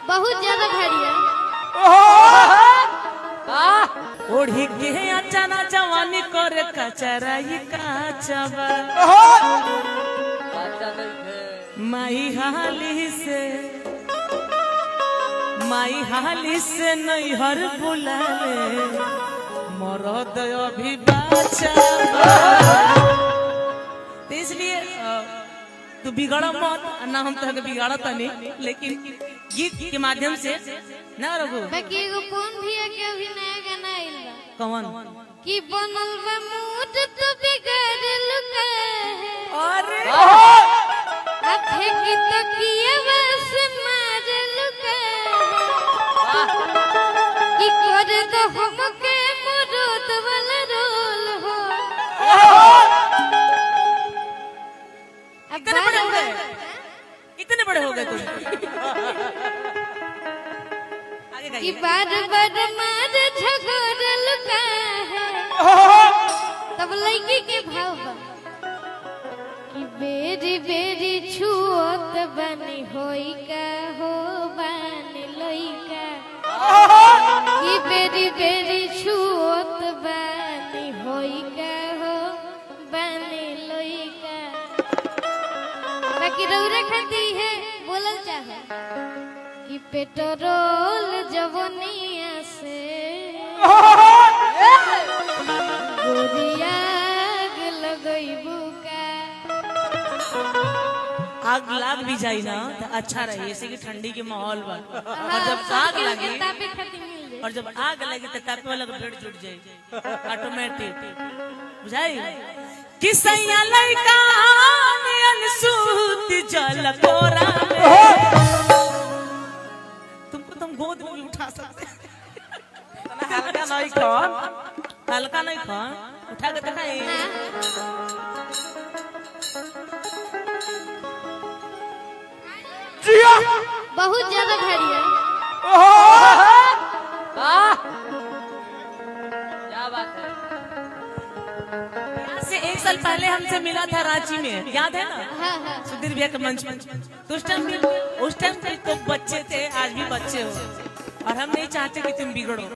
बहुत ज्यादा भारी ओढ़ी के अचाना जवानी करे कचराई काचबा माई हाली से नैहर बुलाले मरद अभी बाचबा। इसलिए तू बिगड़ा मत ना, हम तो बिगाड़ा तनी, लेकिन गीत के माध्यम से ना रघु बाकी एगो कौन भी है कि अभी नया गाना आइल बा कौन कि बनल बा मूड तो बिगड़ लुका है अरे आखे की तो किए बस मार लुका है कि कर दो हमके मरद वाला रोल हो। अब इतने बड़े हो गए तुम कि बार बार मार झगड़ लुका है तब लड़की के भाव बा कि बेरी बेरी छुअत बनी होई का हो बनी लइका कि बेरी बेरी छुअत बनी होई का हो बनी लइका। बाकी रौरा खाती है बोलल चाहे कि पेट्रोल जवनिया से गोरिया लगइबू का। आग लाग भी जाई ना तो अच्छा रही, ऐसे कि ठंडी के माहौल बा, और जब आग लगी और जब आग लगी तो तापे वाला का पेट जुट जाए ऑटोमेटिक बुझाई कि सैया लइका अनसूत जल कोरा तुमको तुम गोद में उठा सकते हल्का नहीं खान उठा के दिखाई बहुत ज्यादा भारी है। क्या बात है। यहाँ से 1 साल पहले हमसे मिला था रांची में, याद है ना? हाँ। सुधीर भैया के मंच में तो उस टाइम भी तो बच्चे थे, आज भी बच्चे हो, और हम नहीं चाहते कि तुम बिगड़ो।